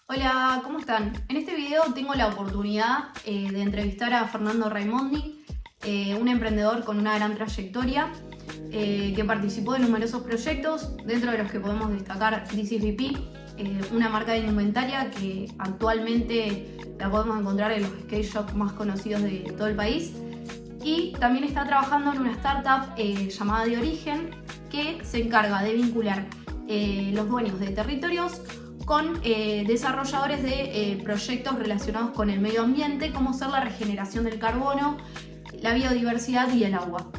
Hola, ¿cómo están? En este video tengo la oportunidad de entrevistar a Fernando Raimondi, un emprendedor con una gran trayectoria que participó de numerosos proyectos, dentro de los que podemos destacar This is VP, una marca de indumentaria que actualmente la podemos encontrar en los skate shops más conocidos de todo el país. Y también está trabajando en una startup llamada De Origen, que se encarga de vincular los dueños de territorios con desarrolladores de proyectos relacionados con el medio ambiente, como ser la regeneración del carbono, la biodiversidad y el agua.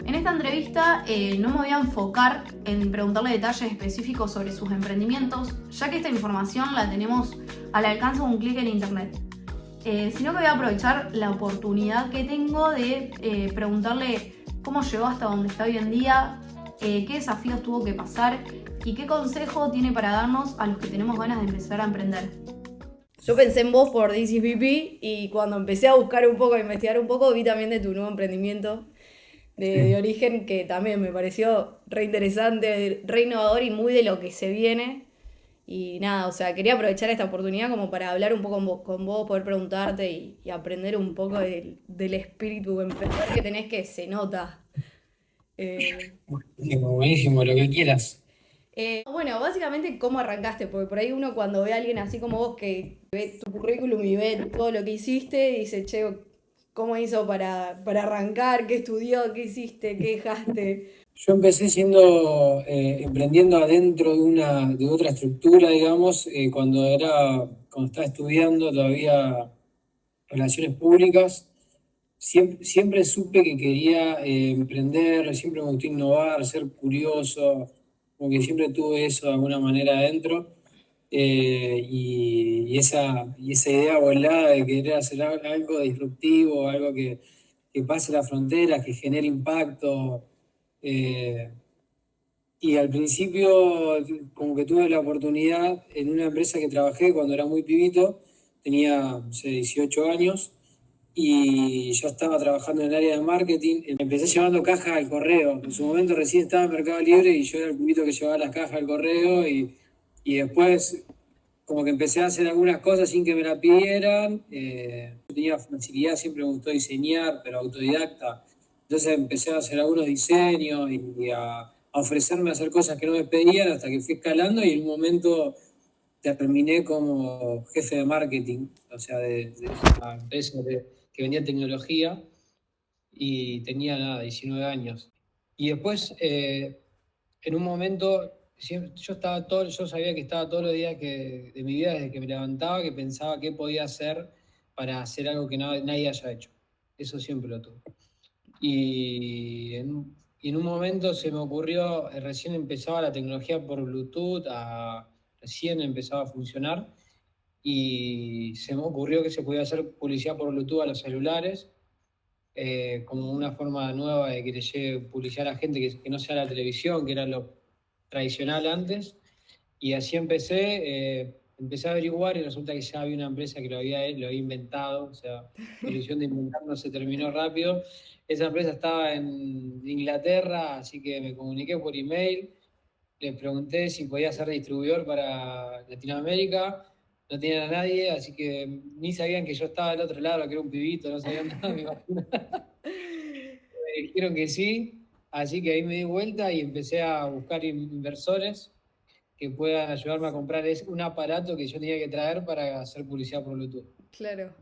En esta entrevista no me voy a enfocar en preguntarle detalles específicos sobre sus emprendimientos, ya que esta información la tenemos al alcance de un clic en internet. Sino que voy a aprovechar la oportunidad que tengo de preguntarle cómo llegó hasta donde está hoy en día, qué desafíos tuvo que pasar y qué consejo tiene para darnos a los que tenemos ganas de empezar a emprender. Yo pensé en vos por This is VP y cuando empecé a buscar un poco, a investigar un poco, vi también de tu nuevo emprendimiento de Origen, que también me pareció re interesante, re innovador y muy de lo que se viene. Y nada, o sea, quería aprovechar esta oportunidad como para hablar un poco con vos, poder preguntarte y aprender un poco del espíritu emprendedor que tenés, que se nota. Eh, Buenísimo, buenísimo, lo que quieras. bueno, básicamente, ¿cómo arrancaste? Porque por ahí uno cuando ve a alguien así como vos que ve tu currículum y ve todo lo que hiciste, dice, che, ¿cómo hizo para arrancar? ¿Qué estudió? ¿Qué hiciste? ¿Qué dejaste? Yo empecé emprendiendo adentro de otra estructura, digamos, cuando estaba estudiando todavía relaciones públicas. Siempre supe que quería emprender, siempre me gustó innovar, ser curioso, como que siempre tuve eso de alguna manera adentro. Y esa idea volada de querer hacer algo disruptivo, algo que pase las fronteras, que genere impacto. eh, y al principio como que tuve la oportunidad en una empresa que trabajé cuando era muy pibito, tenía, no sé, 18 años, y yo estaba trabajando en el área de marketing. Empecé llevando cajas al correo. En su momento recién estaba en Mercado Libre y yo era el pibito que llevaba las cajas al correo, y después como que empecé a hacer algunas cosas sin que me la pidieran. Yo tenía facilidad, siempre me gustó diseñar, pero autodidacta. Entonces empecé a hacer algunos diseños y a ofrecerme a hacer cosas que no me pedían, hasta que fui escalando y en un momento terminé como jefe de marketing, o sea, de esa empresa que vendía tecnología, y tenía nada, 19 años. Y después, en un momento, yo sabía que estaba todos los días de mi vida, desde que me levantaba, que pensaba qué podía hacer para hacer algo que nadie haya hecho. Eso siempre lo tuve. Y en un momento se me ocurrió, recién empezaba la tecnología por Bluetooth, recién empezaba a funcionar, y se me ocurrió que se podía hacer publicidad por Bluetooth a los celulares, como una forma nueva de que te llegue publicidad a la gente que no sea la televisión, que era lo tradicional antes. Y así empecé a averiguar, y resulta que ya había una empresa que lo había inventado. O sea, mi ilusión de inventar no se terminó rápido. Esa empresa estaba en Inglaterra, así que me comuniqué por email, les pregunté si podía ser distribuidor para Latinoamérica. No tenían a nadie, así que ni sabían que yo estaba del otro lado, que era un pibito, no sabían nada, me imagino. Me dijeron que sí, así que ahí me di vuelta y empecé a buscar inversores que puedan ayudarme a comprar un aparato que yo tenía que traer para hacer publicidad por Bluetooth. Claro.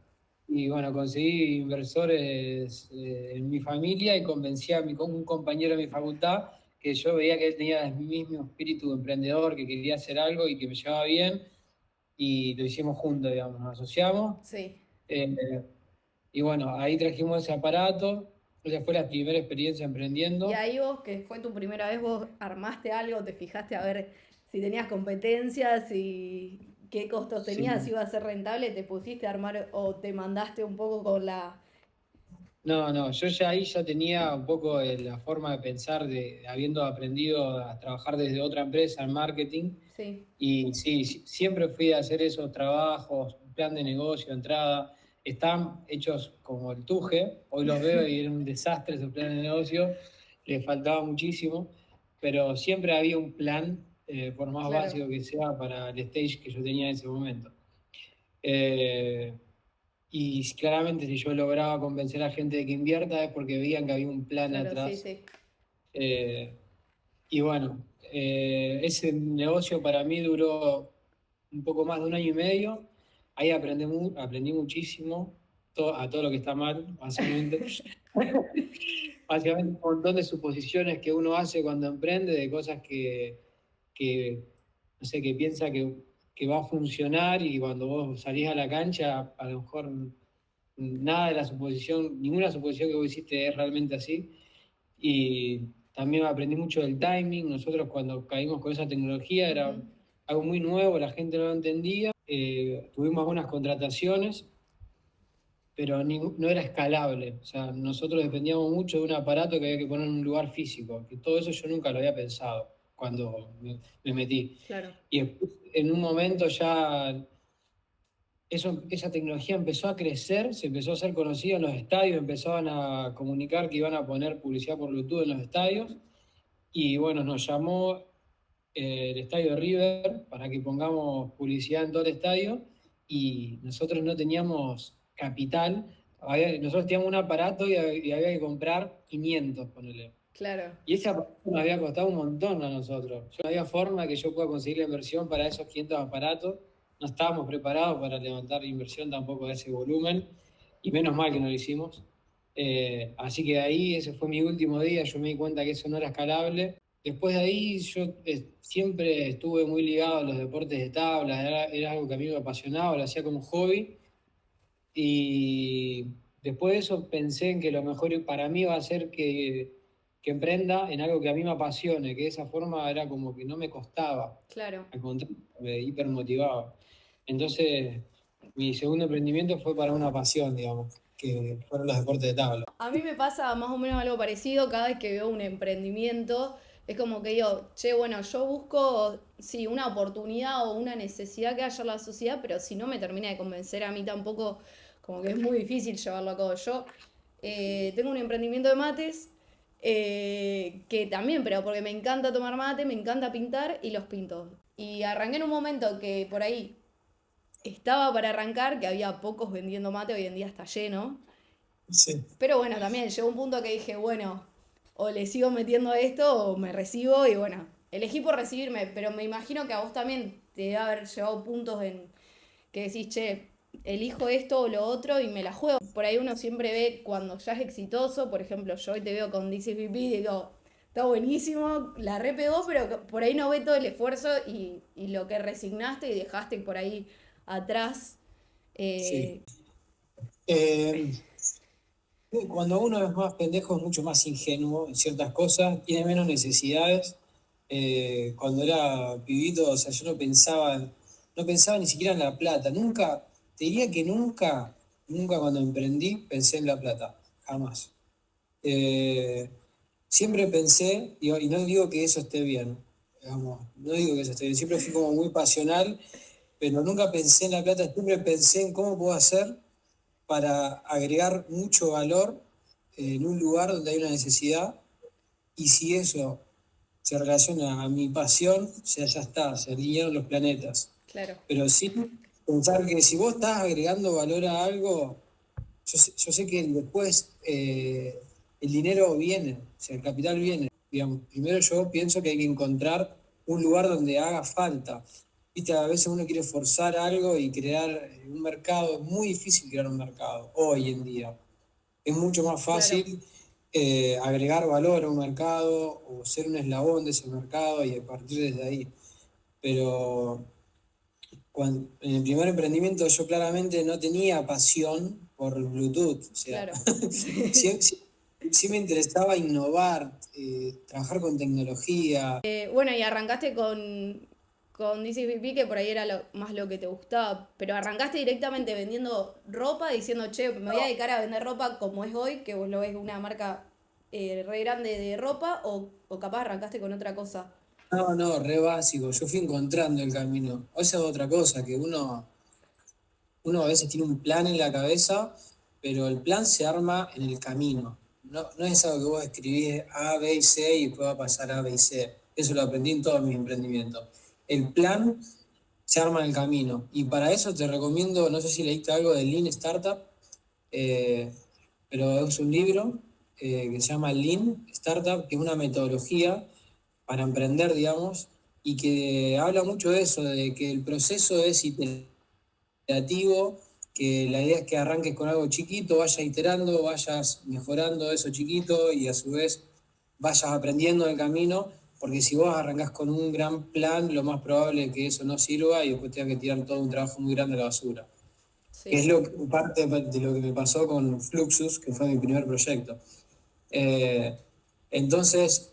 Y bueno, conseguí inversores en mi familia, y convencí a un compañero de mi facultad, que yo veía que él tenía el mismo espíritu emprendedor, que quería hacer algo y que me llevaba bien, y lo hicimos juntos, digamos, nos asociamos. Sí. eh, y bueno, ahí trajimos ese aparato. Esa fue la primera experiencia Y emprendiendo. ahí vos, que fue tu primera vez, vos armaste algo, te fijaste a ver si tenías competencias y qué costos tenías, si Sí. iba a ser rentable, te pusiste a armar o te mandaste un poco con la... No, no, yo ya ahí ya tenía un poco la forma de pensar, habiendo aprendido a trabajar desde otra empresa en marketing. Sí, Y sí, siempre fui a hacer esos trabajos, plan de negocio, entrada. Están hechos como el tuje, hoy los veo y era un desastre esos planes de negocio, les faltaba muchísimo, pero siempre había un plan por más Claro. básico que sea para el stage que yo tenía en ese momento. Eh, y claramente si yo lograba convencer a gente de que invierta es porque veían que había un plan Claro, sí, atrás. sí. Y bueno, ese negocio para mí duró un poco más de 1 año y medio. Ahí aprendí muchísimo a todo lo que está mal, básicamente. Básicamente un montón de suposiciones que uno hace cuando emprende, de cosas que no sé, que piensa que va a funcionar y cuando vos salís a la cancha, a lo mejor nada de la suposición, ninguna suposición que vos hiciste es realmente así. Y también aprendí mucho del timing. Nosotros cuando caímos con esa tecnología era algo muy nuevo, la gente no lo entendía. Tuvimos algunas contrataciones, pero no era escalable. O sea, nosotros dependíamos mucho de un aparato que había que poner en un lugar físico. Que todo eso yo nunca lo había pensado cuando me metí. Claro. Y después, en un momento ya esa tecnología empezó a crecer, se empezó a hacer conocida en los estadios, empezaban a comunicar que iban a poner publicidad por Bluetooth en los estadios. Y bueno, nos llamó el estadio River para que pongamos publicidad en todo el estadio y nosotros no teníamos capital. Nosotros teníamos un aparato y había que comprar 500, ponele. Claro. Y ese aparato nos había costado un montón a nosotros. No había forma que yo pueda conseguir la inversión para esos 500 aparatos. No estábamos preparados para levantar inversión tampoco de ese volumen y menos mal que no lo hicimos. Así que ahí ese fue mi último día, yo me di cuenta que eso no era escalable. Después de ahí yo siempre estuve muy ligado a los deportes de tabla, era algo que a mí me apasionaba, lo hacía como hobby. Y después de eso pensé en que lo mejor para mí va a ser que emprenda en algo que a mí me apasione, que de esa forma era como que no me costaba, Claro. al contrario, me hipermotivaba. Entonces, mi segundo emprendimiento fue para una pasión, digamos, que fueron los deportes de tabla. A mí me pasa más o menos algo parecido cada vez que veo un emprendimiento. Es como que digo, che, bueno, yo busco, sí, una oportunidad o una necesidad que haya en la sociedad, pero si no me termina de convencer a mí tampoco, como que es muy difícil llevarlo a cabo. Yo tengo un emprendimiento de mates, que también, pero porque me encanta tomar mate, me encanta pintar y los pinto. Y arranqué en un momento que por ahí estaba para arrancar, que había pocos vendiendo mate, hoy en día está lleno. Sí. Pero bueno, también llegó un punto que dije, bueno, o le sigo metiendo a esto o me recibo y bueno, elegí por recibirme, pero me imagino que a vos también te debe haber llevado puntos en que decís, che, elijo esto o lo otro y me la juego. Por ahí uno siempre ve cuando ya es exitoso, por ejemplo, yo hoy te veo con DCPP y digo, está buenísimo, la repegó, pero por ahí no ve todo el esfuerzo y lo que resignaste y dejaste por ahí atrás. Sí. Eh, Cuando uno es más pendejo, es mucho más ingenuo en ciertas cosas, tiene menos necesidades. Cuando era pibito, o sea, yo no pensaba ni siquiera en la plata. Nunca, te diría que nunca cuando emprendí pensé en la plata, jamás. Eh, Siempre pensé, y no digo que eso esté bien, digamos, no digo que eso esté bien, siempre fui como muy pasional, pero nunca pensé en la plata, siempre pensé en cómo puedo hacer para agregar mucho valor en un lugar donde hay una necesidad y si eso se relaciona a mi pasión, o sea, ya está, se alinearon los planetas. claro. Pero sí pensar que si vos estás agregando valor a algo, yo sé que después el dinero viene, o sea, el capital viene. Digamos, primero yo pienso que hay que encontrar un lugar donde haga falta. Viste, a veces uno quiere forzar algo y crear un mercado. Es muy difícil crear un mercado hoy en día. Es mucho más Claro. fácil agregar valor a un mercado o ser un eslabón de ese mercado y a partir desde ahí. Pero en el primer emprendimiento yo claramente no tenía pasión por Bluetooth, o sea, Claro. sí me interesaba innovar, trabajar con tecnología. Bueno, y arrancaste con DCPP, que por ahí era más lo que te gustaba, pero arrancaste directamente vendiendo ropa, diciendo, che, me voy a dedicar a vender ropa como es hoy, que vos lo ves una marca re grande de ropa, o capaz arrancaste con otra cosa. No, re básico, yo fui encontrando el camino. Esa es otra cosa, que uno a veces tiene un plan en la cabeza, pero el plan se arma en el camino. No es algo que vos escribís A, B y C y después va a pasar A, B y C. Eso lo aprendí en todos mis emprendimientos. El plan se arma en el camino. Y para eso te recomiendo, no sé si leíste algo de Lean Startup, eh, pero es un libro que se llama Lean Startup, que es una metodología para emprender, digamos, y que habla mucho de eso, de que el proceso es iterativo, que la idea es que arranques con algo chiquito, vayas iterando, vayas mejorando eso chiquito y a su vez vayas aprendiendo en el camino, porque si vos arrancás con un gran plan, lo más probable es que eso no sirva y después tengas que tirar todo un trabajo muy grande a la basura. Que es Sí. parte de lo que me pasó con Fluxus, que fue mi primer proyecto. Eh, entonces,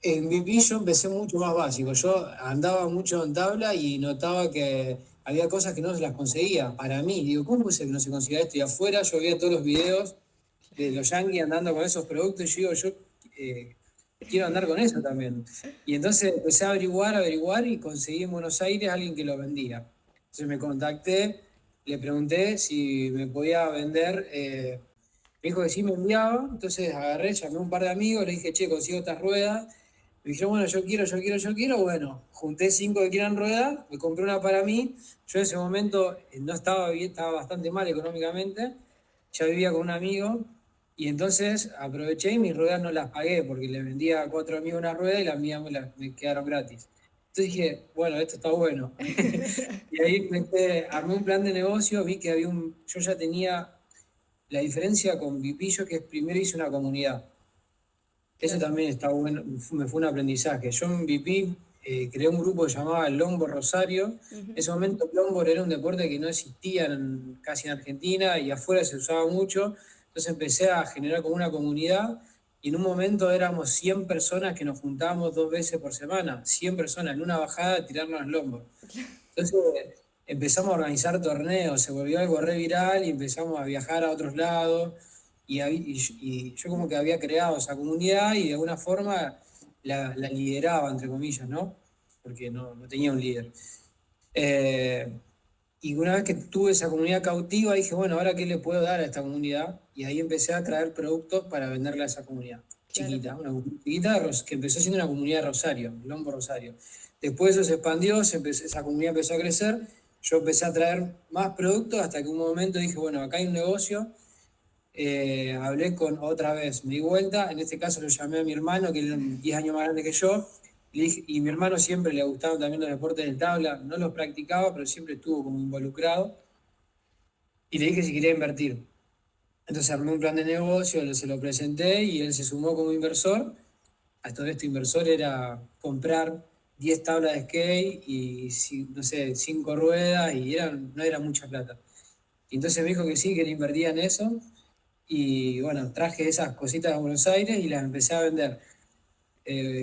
en mi yo empecé mucho más básico. Yo andaba mucho en tabla y notaba que había cosas que no se las conseguía. Para mí, digo, ¿cómo puede ser que no se consiga esto? Y afuera yo veía todos los videos de los yankees andando con esos productos y yo digo, yo quiero andar con eso también. Y entonces empecé a averiguar y conseguí en Buenos Aires a alguien que lo vendía. Entonces me contacté, le pregunté si me podía vender. Me dijo que sí me enviaba, entonces agarré, llamé a un par de amigos, le dije, che, consigo estas ruedas. Me dijeron, bueno, yo quiero. Bueno, junté 5 que quieran ruedas, me compré una para mí. Yo en ese momento no estaba bien, estaba bastante mal económicamente. Ya vivía con un amigo y entonces aproveché y mis ruedas no las pagué porque le vendía a 4 amigos una rueda y las mías me quedaron gratis. Entonces dije, bueno, esto está bueno. Y ahí armé un plan de negocio, vi que yo ya tenía la diferencia con Vipillo, que es primero hice una comunidad. Eso Claro. también está bueno, me fue un aprendizaje. Yo en VP creé un grupo que se llamaba Longboard Rosario. En Ujú. ese momento el longboard era un deporte que no existía casi en Argentina y afuera se usaba mucho. Entonces empecé a generar como una comunidad y en un momento éramos 100 personas que nos juntábamos 2 veces por semana. 100 personas en una bajada a tirarnos al longboard. Entonces empezamos a organizar torneos, se volvió algo re viral y empezamos a viajar a otros lados y yo como que había creado esa comunidad y de alguna forma la lideraba, entre comillas, ¿no? Porque no tenía un líder. Eh, y una vez que tuve esa comunidad cautiva, dije, bueno, ¿ahora qué le puedo dar a esta comunidad? Y ahí empecé a traer productos para venderle a esa comunidad Claro. chiquita, una comunidad chiquita que empezó siendo una comunidad de Rosario, Lombo Rosario. Después eso se expandió, esa comunidad empezó a crecer, yo empecé a traer más productos hasta que un momento dije, bueno, acá hay un negocio. Hablé con otra vez, me di vuelta, en este caso lo llamé a mi hermano, que era 10 años más grande que yo, y mi hermano siempre le gustaban también los deportes de tabla, no los practicaba, pero siempre estuvo como involucrado, y le dije si quería invertir. Entonces armé un plan de negocio, se lo presenté y él se sumó como inversor. A todo esto inversor era comprar 10 tablas de skate y, no sé, 5 ruedas y no era mucha plata. Y entonces me dijo que sí, que él invertía en eso. Y bueno, traje esas cositas a Buenos Aires y las empecé a vender.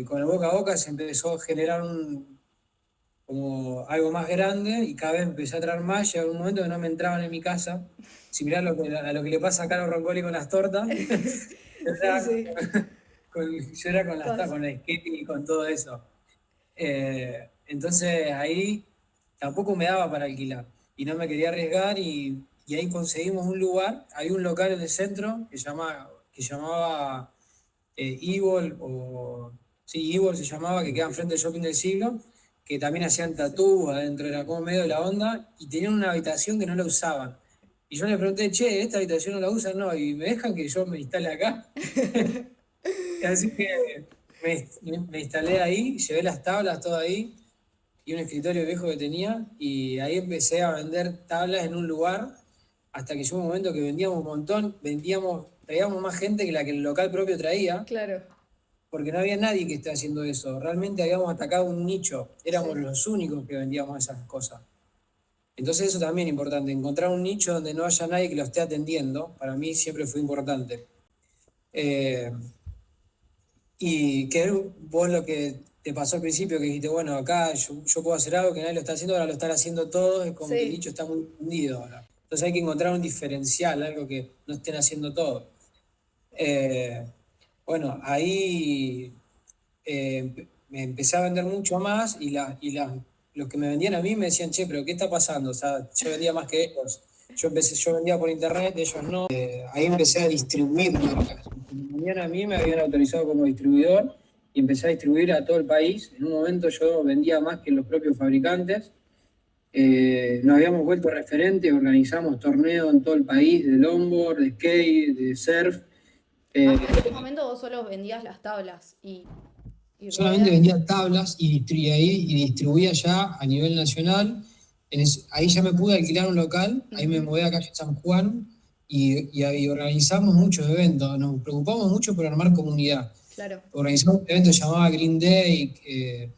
Con el boca a boca se empezó a generar como algo más grande y cada vez empecé a traer más. Llegó un momento que no me entraban en mi casa, similar a lo que le pasa a Caro Roncoli con las tortas. Yo Sí, era sí. yo era con el skating y con todo eso. Entonces ahí tampoco me daba para alquilar y no me quería arriesgar y ahí conseguimos un lugar. Había un local en el centro que llamaba Evil, sí, Evil se llamaba, que queda enfrente del Shopping del Siglo, que también hacían tatú adentro, era como medio de la onda, y tenían una habitación que no la usaban. Y yo le pregunté, che, ¿esta habitación no la usan? No, y me dejan que yo me instale acá. Así que me instalé ahí, llevé las tablas todo ahí y un escritorio viejo que tenía y ahí empecé a vender tablas en un lugar hasta que llegó un momento que vendíamos un montón, traíamos más gente que la que el local propio traía, Claro. porque no había nadie que esté haciendo eso. Realmente habíamos atacado un nicho, éramos Sí. los únicos que vendíamos esas cosas. Entonces eso también es importante, encontrar un nicho donde no haya nadie que lo esté atendiendo, para mí siempre fue importante. Eh, Y que vos lo que te pasó al principio, que dijiste, bueno, acá yo puedo hacer algo que nadie lo está haciendo, ahora lo están haciendo todos, es como que el Sí. nicho está muy hundido ahora. Entonces hay que encontrar un diferencial, algo que no estén haciendo todos. Eh, bueno, ahí me empecé a vender mucho más los que me vendían a mí me decían, che, pero ¿qué está pasando? O sea, yo vendía más que ellos. Yo vendía por internet, ellos no. Ahí empecé a distribuir marcas. Los que me vendían a mí me habían autorizado como distribuidor y empecé a distribuir a todo el país. En un momento yo vendía más que los propios fabricantes. Nos habíamos vuelto referentes, organizamos torneos en todo el país de longboard, de skate, de surf. En ese momento vos solo vendías las tablas y Solamente ruedas. vendía tablas y distribuía ya a nivel nacional. Ahí ya me pude alquilar un local, ahí me mudé a calle San Juan y organizamos muchos eventos. Nos preocupamos mucho por armar comunidad. Claro. Organizamos un evento llamado Green Day, que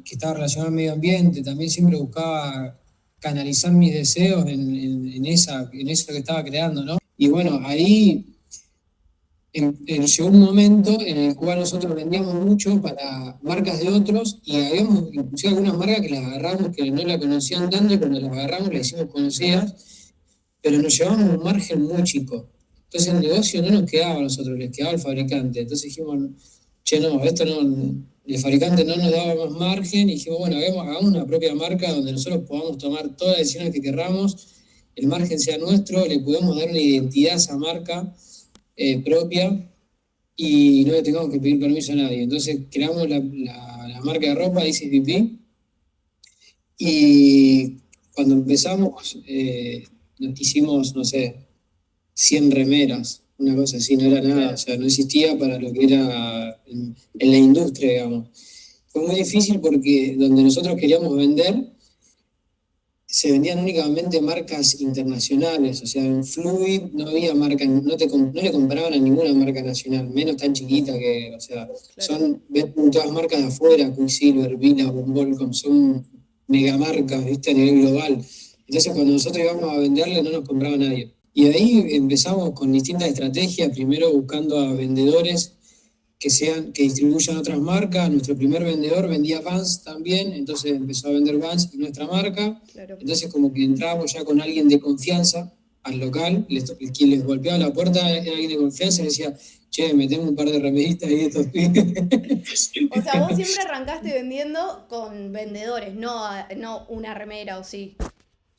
estaba relacionado al medio ambiente. También siempre buscaba canalizar mis deseos en eso que estaba creando, ¿no? Y bueno, ahí llegó un momento en el cual nosotros vendíamos mucho para marcas de otros y habíamos inclusive algunas marcas que las agarramos que no la conocían tanto y cuando las agarramos las hicimos conocidas, pero nos llevábamos un margen muy chico. Entonces el negocio no nos quedaba a nosotros, les quedaba al fabricante. Entonces dijimos, che, no, esto no, el fabricante no nos daba más margen y dijimos, bueno, hagamos una propia marca donde nosotros podamos tomar todas las decisiones que querramos, el margen sea nuestro, le podemos dar una identidad a esa marca propia y no le tengamos que pedir permiso a nadie. Entonces creamos la marca de ropa, Isis VP, y cuando empezamos hicimos, no sé, 100 remeras, una cosa así, no era nada, o sea, no existía para lo que era en la industria, digamos. Fue muy difícil porque donde nosotros queríamos vender, se vendían únicamente marcas internacionales, o sea, en Fluid no había marca, no le compraban a ninguna marca nacional, menos tan chiquita que, o sea, ven todas marcas de afuera, Quicksilver, Billabong, Volcom, son megamarcas, viste, a nivel global. Entonces cuando nosotros íbamos a venderle no nos compraba nadie. Y de ahí empezamos con distintas estrategias, primero buscando a vendedores que distribuyan otras marcas. Nuestro primer vendedor vendía Vans también, entonces empezó a vender Vans y nuestra marca. Claro. Entonces como que entrábamos ya con alguien de confianza al local, quien les golpeaba la puerta era alguien de confianza y decía, che, metemos un par de remeditas ahí de estos pibes. O sea, vos siempre arrancaste vendiendo con vendedores, no una remera o sí.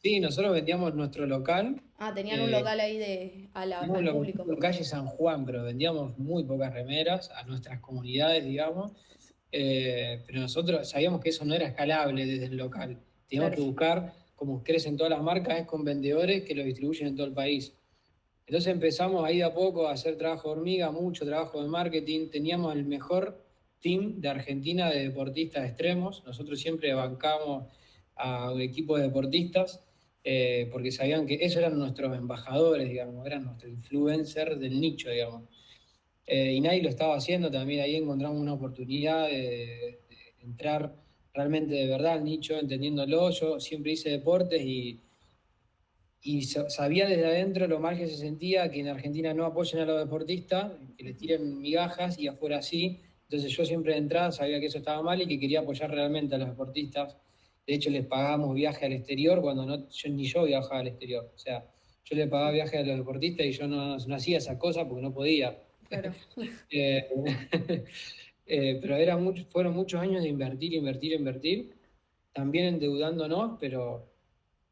Sí, nosotros vendíamos nuestro local. Tenían un local ahí al público. En calle San Juan, pero vendíamos muy pocas remeras a nuestras comunidades, digamos. Pero nosotros sabíamos que eso no era escalable desde el local. Teníamos que buscar, como crecen todas las marcas, es con vendedores que lo distribuyen en todo el país. Entonces empezamos ahí de a poco a hacer trabajo de hormiga, mucho trabajo de marketing. Teníamos el mejor team de Argentina de deportistas extremos. Nosotros siempre bancamos a un equipo de deportistas porque sabían que esos eran nuestros embajadores, digamos, eran nuestros influencers del nicho, digamos. Y nadie lo estaba haciendo, también ahí encontramos una oportunidad de entrar realmente de verdad al nicho, entendiéndolo. Yo siempre hice deportes y sabía desde adentro lo mal que se sentía que en Argentina no apoyen a los deportistas, que les tiren migajas y afuera sí. Entonces yo siempre de entrada sabía que eso estaba mal y que quería apoyar realmente a los deportistas. De hecho les pagábamos viaje al exterior cuando ni yo viajaba al exterior. O sea, yo le pagaba viaje a los deportistas y yo no hacía esa cosa porque no podía. Claro. Pero fueron muchos años de invertir, también endeudándonos, pero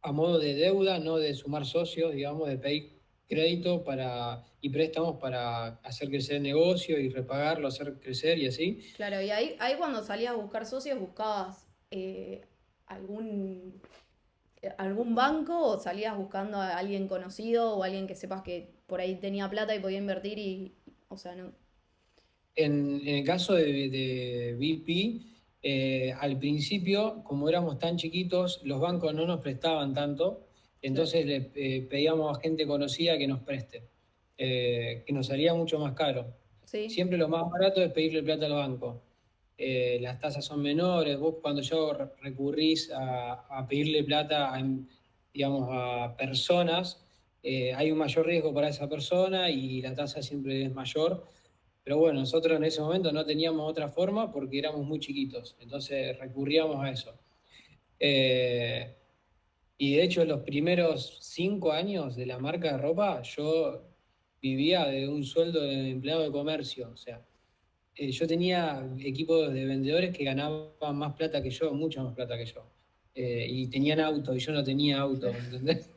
a modo de deuda, no de sumar socios, digamos, de pedir crédito y préstamos para hacer crecer el negocio y repagarlo, hacer crecer y así. Claro, y ahí cuando salías a buscar socios, ¿buscabas algún banco o salías buscando a alguien conocido o alguien que sepas que por ahí tenía plata y podía invertir o sea, no? En el caso de VP, al principio, como éramos tan chiquitos, los bancos no nos prestaban tanto, entonces le pedíamos a gente conocida que nos preste, que nos salía mucho más caro. Sí. Siempre lo más barato es pedirle plata al banco. Las tasas son menores, vos cuando yo recurrís a pedirle plata digamos, a personas, hay un mayor riesgo para esa persona y la tasa siempre es mayor. Pero bueno, nosotros en ese momento no teníamos otra forma porque éramos muy chiquitos, entonces recurríamos a eso. Y de hecho, los primeros 5 años de la marca de ropa, yo vivía de un sueldo de empleado de comercio. O sea, yo tenía equipos de vendedores que ganaban más plata que yo, mucha más plata que yo. Y tenían auto y yo no tenía auto, ¿entendés?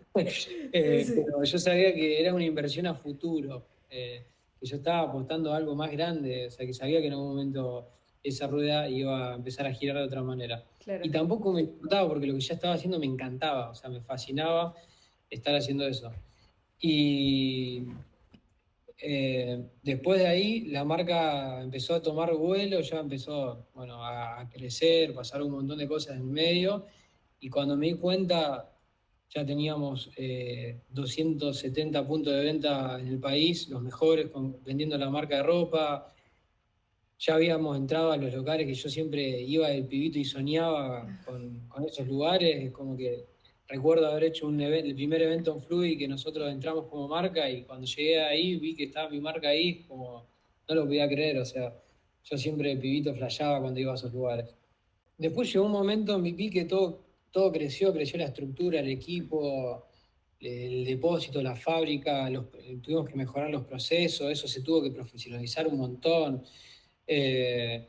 Pero yo sabía que era una inversión a futuro. Que yo estaba apostando a algo más grande, o sea, que sabía que en algún momento esa rueda iba a empezar a girar de otra manera. Claro. Y tampoco me importaba porque lo que ya estaba haciendo me encantaba, o sea, me fascinaba estar haciendo eso. Y después de ahí la marca empezó a tomar vuelo, ya empezó, bueno, a crecer, pasar un montón de cosas en medio, y cuando me di cuenta ya teníamos 270 puntos de venta en el país, los mejores, vendiendo la marca de ropa. Ya habíamos entrado a los locales que yo siempre iba del pibito y soñaba con esos lugares. Como que recuerdo haber hecho el primer evento en Fluid que nosotros entramos como marca, y cuando llegué ahí vi que estaba mi marca ahí, como no lo podía creer. O sea, yo siempre de pibito flasheaba cuando iba a esos lugares. Después llegó un momento, vi que todo creció la estructura, el equipo, el depósito, la fábrica, tuvimos que mejorar los procesos, eso se tuvo que profesionalizar un montón. Eh,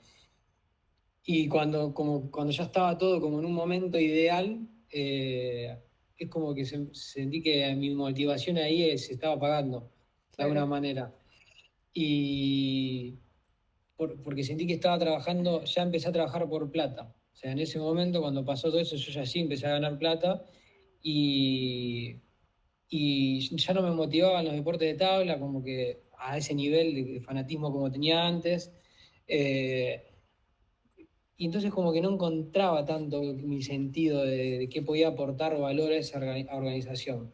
y cuando ya estaba todo como en un momento ideal, es como que sentí que mi motivación ahí se estaba apagando, de alguna Claro. manera. Y porque sentí que estaba trabajando, ya empecé a trabajar por plata. O sea, en ese momento, cuando pasó todo eso, yo ya sí empecé a ganar plata, y, y ya no me motivaban los deportes de tabla, como que a ese nivel de fanatismo como tenía antes. Eh, y entonces como que no encontraba tanto mi sentido de qué podía aportar valor a esa organización.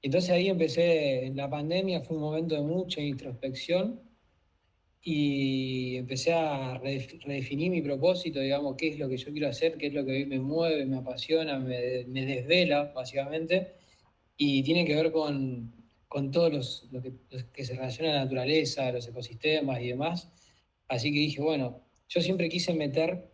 Entonces ahí empecé, en la pandemia fue un momento de mucha introspección, y empecé a redefinir mi propósito, digamos, qué es lo que yo quiero hacer, qué es lo que hoy me mueve, me apasiona, me desvela, básicamente, y tiene que ver con todo lo que se relaciona a la naturaleza, los ecosistemas y demás. Así que dije, bueno, yo siempre quise meter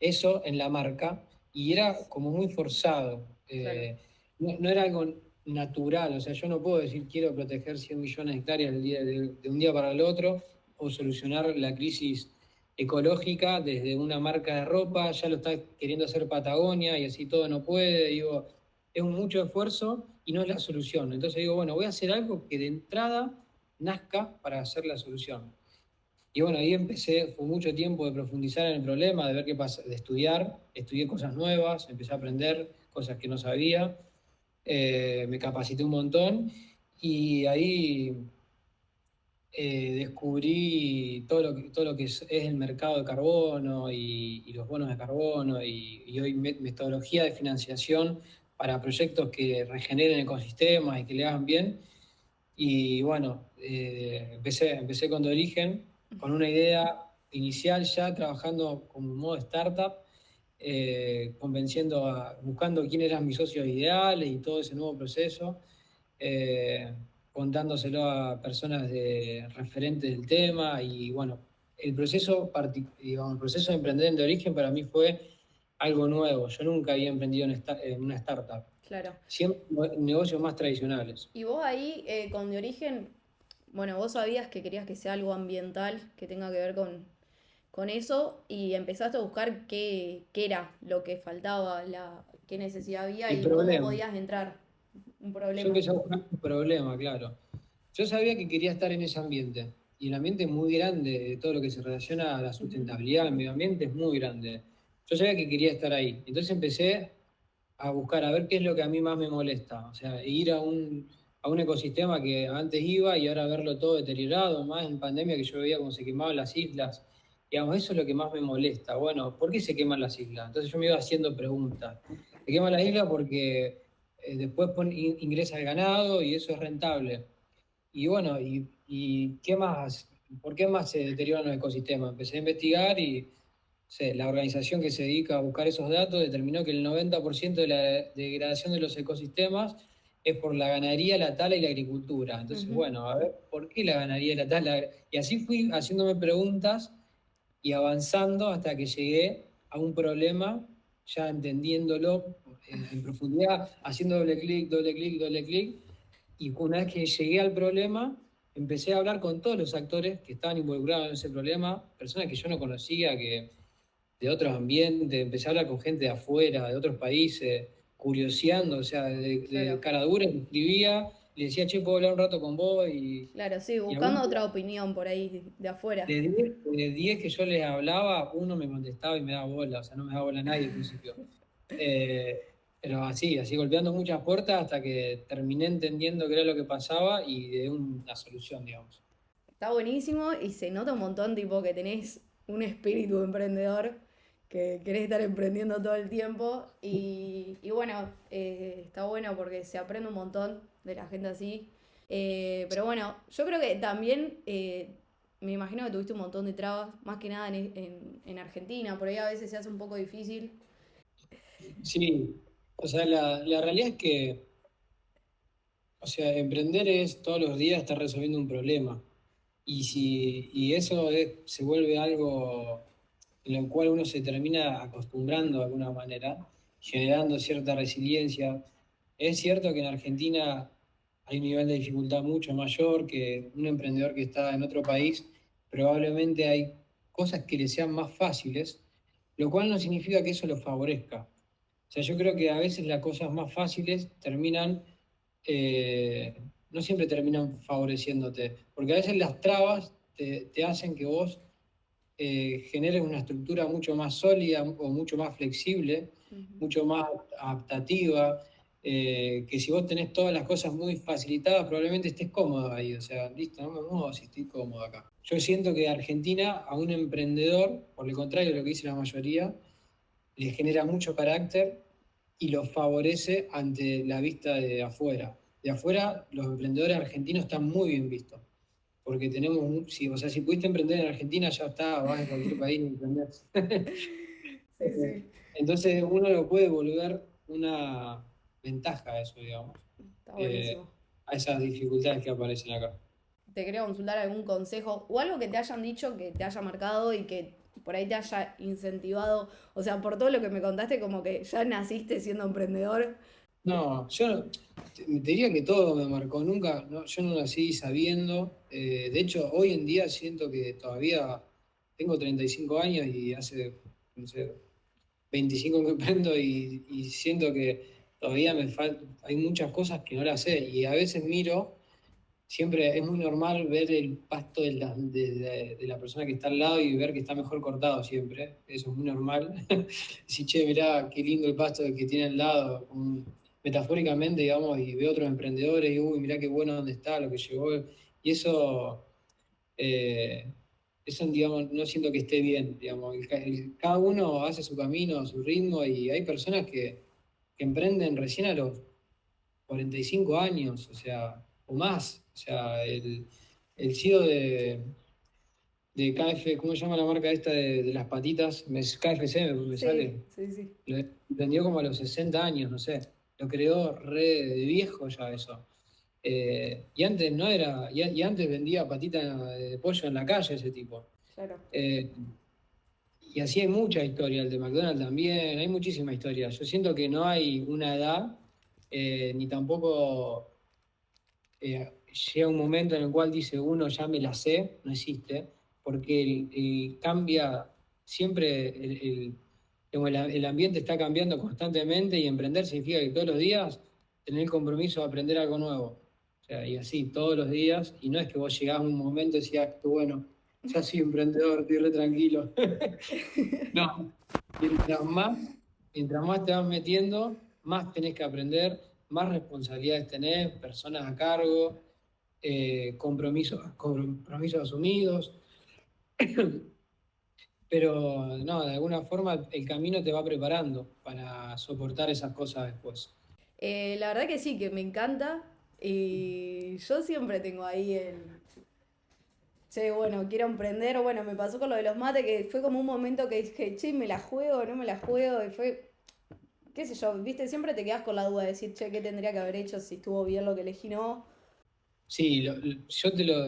eso en la marca, y era como muy forzado. Claro. No era algo natural, o sea, yo no puedo decir quiero proteger 100 millones de hectáreas de un día para el otro, o solucionar la crisis ecológica desde una marca de ropa. Ya lo está queriendo hacer Patagonia y así todo no puede. Digo, es un mucho esfuerzo y no es la solución. Entonces digo, bueno, voy a hacer algo que de entrada nazca para hacer la solución. Y bueno, ahí empecé, fue mucho tiempo de profundizar en el problema, de ver qué pasa, de estudiar, estudié cosas nuevas, empecé a aprender cosas que no sabía, me capacité un montón, y ahí descubrí todo lo que es el mercado de carbono y los bonos de carbono, y hoy metodología de financiación para proyectos que regeneren ecosistemas y que le hagan bien. Y bueno, empecé con The Origen, con una idea inicial ya trabajando como modo startup, buscando quién eran mis socios ideales y todo ese nuevo proceso, eh, contándoselo a personas referentes del tema. Y bueno, digamos, el proceso de emprender en De Origen para mí fue algo nuevo. Yo nunca había emprendido en una startup, Claro. siempre negocios más tradicionales. Y vos ahí, con De Origen, bueno, vos sabías que querías que sea algo ambiental, que tenga que ver con eso, y empezaste a buscar qué era lo que faltaba, qué necesidad había El y cómo problema. podías entrar. Un Yo problema. empecé a buscar un problema, claro. Yo sabía que quería estar en ese ambiente, y el ambiente es muy grande, de todo lo que se relaciona a la Ujú. sustentabilidad, al medio ambiente es muy grande. Yo sabía que quería estar ahí. Entonces empecé a buscar, a ver qué es lo que a mí más me molesta. O sea, ir a un ecosistema que antes iba, y ahora verlo todo deteriorado, más en pandemia, que yo veía cómo se quemaban las islas. Digamos, eso es lo que más me molesta. Bueno, ¿por qué se queman las islas? Entonces yo me iba haciendo preguntas. Se queman las islas porque después ingresa el ganado y eso es rentable. Y bueno, ¿y qué más? ¿Por qué más se deterioran los ecosistemas? Empecé a investigar, y la organización que se dedica a buscar esos datos determinó que el 90% de la degradación de los ecosistemas es por la ganadería, la tala y la agricultura. Entonces, Ujú. bueno, a ver, ¿por qué la ganadería y la tala? Y así fui haciéndome preguntas y avanzando hasta que llegué a un problema, ya entendiéndolo en profundidad, haciendo doble clic, doble clic, doble clic. Y una vez que llegué al problema, empecé a hablar con todos los actores que estaban involucrados en ese problema, personas que yo no conocía, de otros ambientes. Empecé a hablar con gente de afuera, de otros países, curioseando, o sea, de Claro. cara dura, escribía, le decía, che, puedo hablar un rato con vos Claro, sí, y buscando algunos otra opinión por ahí de afuera. de 10 que yo les hablaba, uno me contestaba y me daba bola, o sea, no me daba bola a nadie al principio. Eh, pero así golpeando muchas puertas hasta que terminé entendiendo qué era lo que pasaba y de una solución, digamos. Está buenísimo y se nota un montón, tipo, que tenés un espíritu emprendedor, que querés estar emprendiendo todo el tiempo. Y bueno, está bueno porque se aprende un montón de la gente así. Pero bueno, yo creo que también me imagino que tuviste un montón de trabas, más que nada en Argentina, por ahí a veces se hace un poco difícil. Sí, o sea, la realidad es que, o sea, emprender es todos los días estar resolviendo un problema. Y eso se vuelve algo en lo cual uno se termina acostumbrando de alguna manera, generando cierta resiliencia. Es cierto que en Argentina hay un nivel de dificultad mucho mayor que un emprendedor que está en otro país, probablemente hay cosas que le sean más fáciles, lo cual no significa que eso lo favorezca. O sea, yo creo que a veces las cosas más fáciles eh, no siempre terminan favoreciéndote, porque a veces las trabas te hacen que vos generes una estructura mucho más sólida o mucho más flexible, Ujú. mucho más adaptativa, que si vos tenés todas las cosas muy facilitadas, probablemente estés cómodo ahí, o sea, listo, no me muevo si estoy cómodo acá. Yo siento que Argentina, a un emprendedor, por el contrario de lo que dice la mayoría, le genera mucho carácter y lo favorece ante la vista de afuera. De afuera, los emprendedores argentinos están muy bien vistos, porque tenemos, si, o sea, si pudiste emprender en Argentina, ya está, vas a cualquier país y emprendés. Sí, sí, Entonces uno lo puede volver una ventaja a eso, digamos, está eh, buenísimo. a esas dificultades que aparecen acá. Te quería consultar algún consejo o algo que te hayan dicho que te haya marcado y que por ahí te haya incentivado. O sea, por todo lo que me contaste, como que ya naciste siendo emprendedor. No, yo te diría que todo me marcó, nunca, no, yo no nací sabiendo, de hecho hoy en día siento que todavía tengo 35 años y hace, no sé, 25 que emprendo y siento que todavía me falta, hay muchas cosas que no las sé y a veces miro, siempre es muy normal ver el pasto de la persona que está al lado y ver que está mejor cortado siempre, eso es muy normal. Decir, che, mirá, qué lindo el pasto que tiene al lado, metafóricamente, digamos, y veo otros emprendedores y, uy, mirá qué bueno donde está, lo que llegó, y eh, eso, digamos, no siento que esté bien, digamos, cada uno hace su camino, a su ritmo, y hay personas que emprenden recién a los 45 años, o sea, o más, o sea, el CEO de KF, ¿cómo se llama la marca esta de las patitas? KFC me Sí, sale, sí, sí. lo vendió como a los 60 años, no sé, lo creó re de viejo ya eso. Y antes no era, y antes vendía patita de pollo en la calle ese tipo. Claro. Eh, y así hay mucha historia, el de McDonald's también, hay muchísima historia. Yo siento que no hay una edad, ni tampoco llega un momento en el cual dice uno ya me la sé, no existe, porque cambia siempre, como el ambiente está cambiando constantemente y emprender significa que todos los días tener el compromiso de aprender algo nuevo. O sea, y así todos los días, y no es que vos llegás a un momento y decías, tú, bueno, ya soy emprendedor, estoy re tranquilo. No, mientras más, mientras más te vas metiendo, más tenés que aprender, más responsabilidades tenés, personas a cargo, compromisos asumidos, pero no, de alguna forma el camino te va preparando para soportar esas cosas después. La verdad que sí, que me encanta. Y yo siempre tengo ahí che, bueno, quiero emprender. Bueno, me pasó con lo de los mates, que fue como un momento que dije, che, ¿me la juego no me la juego? Y fue, qué sé yo, viste, siempre te quedas con la duda de decir, che, ¿qué tendría que haber hecho si estuvo bien lo que elegí no? Sí, yo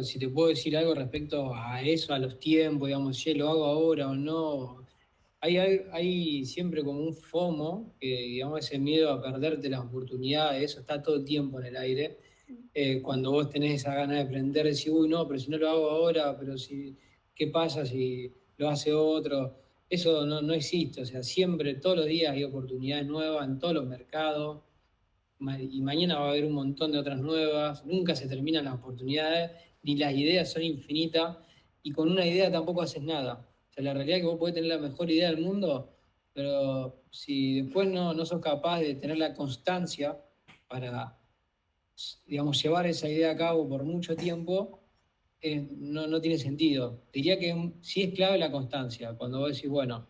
si te puedo decir algo respecto a eso, a los tiempos, digamos, si lo hago ahora o no, hay siempre como un FOMO, que digamos ese miedo a perderte las oportunidades, eso está todo el tiempo en el aire. Cuando vos tenés esa gana de aprender, decís, uy, no, pero si no lo hago ahora, pero si, ¿qué pasa si lo hace otro? Eso no existe, o sea, siempre, todos los días hay oportunidades nuevas en todos los mercados. y mañana va a haber un montón de otras nuevas, nunca se terminan las oportunidades, ni las ideas son infinitas, y con una idea tampoco haces nada. O sea, la realidad es que vos podés tener la mejor idea del mundo, pero si después no sos capaz de tener la constancia para, digamos, llevar esa idea a cabo por mucho tiempo, no tiene sentido. Diría que sí es clave la constancia, cuando vos decís, bueno,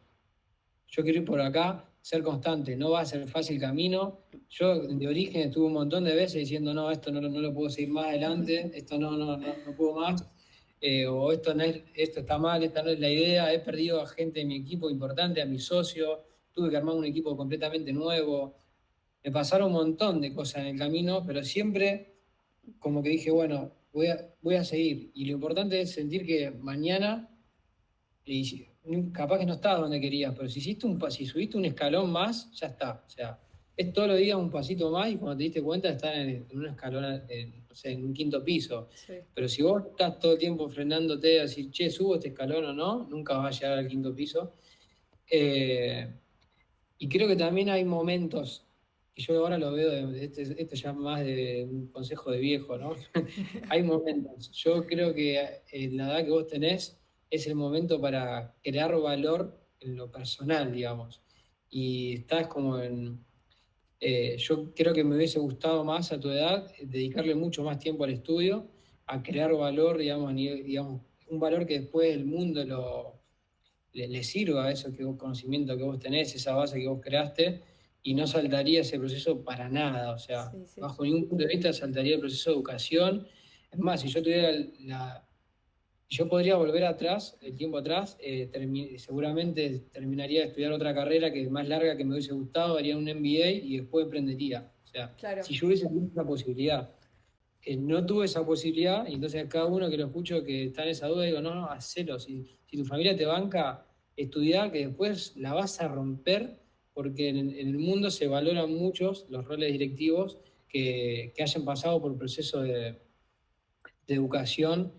yo quiero ir por acá, ser constante, no va a ser fácil camino. Yo de origen estuve un montón de veces diciendo, no, esto no lo puedo seguir más adelante, esto no puedo más, o esto, esto está mal, esta no es la idea. He perdido a gente de mi equipo importante, a mis socios, tuve que armar un equipo completamente nuevo. Me pasaron un montón de cosas en el camino, pero siempre como que dije, bueno, voy a seguir. Y lo importante es sentir que mañana capaz que no estabas donde querías, pero si subiste un escalón más, ya está. O sea, es todos los días un pasito más y cuando te diste cuenta estás en un escalón, no sé, en un quinto piso. Sí. Pero si vos estás todo el tiempo frenándote a decir, che, subo este escalón o no, nunca vas a llegar al quinto piso. Eh, y creo que también hay momentos, y yo ahora lo veo, esto ya más de un consejo de viejo, ¿no? Hay momentos. Yo creo que en la edad que vos tenés es el momento para crear valor en lo personal, digamos. Y estás como en... yo creo que me hubiese gustado más a tu edad dedicarle mucho más tiempo al estudio, a crear valor, digamos, digamos un valor que después el mundo le sirva a ese conocimiento que vos tenés, esa base que vos creaste, y no saltaría ese proceso para nada. O sea, Sí, sí. bajo ningún punto de vista saltaría el proceso de educación. Es más, si yo tuviera yo podría volver atrás, el tiempo atrás, seguramente terminaría de estudiar otra carrera que es más larga que me hubiese gustado, haría un MBA y después emprendería. O sea, Claro. si yo hubiese tenido esa posibilidad. No tuve esa posibilidad, y entonces a cada uno que lo escucho que está en esa duda, digo, no, hacelo. Si tu familia te banca, estudiar, que después la vas a romper, porque en el mundo se valoran muchos los roles directivos que hayan pasado por el proceso de educación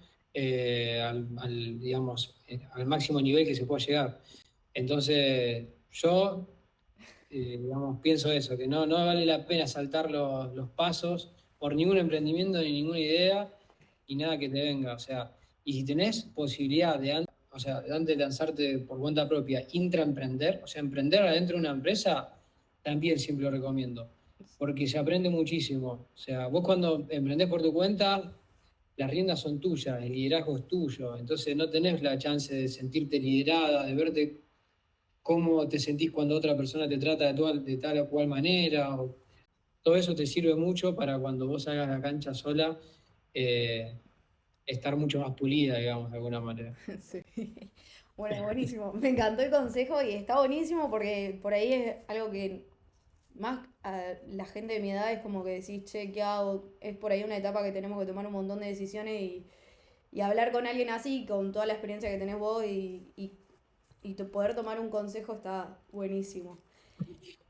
digamos, al máximo nivel que se pueda llegar. Entonces, yo digamos, pienso eso, que no vale la pena saltar los pasos por ningún emprendimiento ni ninguna idea y nada que te venga. O sea, y si tenés posibilidad o sea, de antes de lanzarte por cuenta propia, intraemprender, o sea, emprender adentro de una empresa, también siempre lo recomiendo, porque se aprende muchísimo. O sea, vos cuando emprendés por tu cuenta, las riendas son tuyas, el liderazgo es tuyo, entonces no tenés la chance de sentirte liderada, de verte cómo te sentís cuando otra persona te trata de tal o cual manera. Todo eso te sirve mucho para cuando vos salgas a la cancha sola, eh, estar mucho más pulida, digamos, de alguna manera. Sí. Bueno, buenísimo. Me encantó el consejo y está buenísimo porque por ahí es algo que más a la gente de mi edad es como que decís, che, ¿qué hago? Es por ahí una etapa que tenemos que tomar un montón de decisiones y hablar con alguien así, con toda la experiencia que tenés vos y poder tomar un consejo está buenísimo.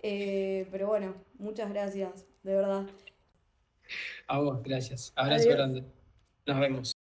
Pero bueno, muchas gracias, de verdad. A vos, gracias. Abrazo Adiós. grande. Nos vemos.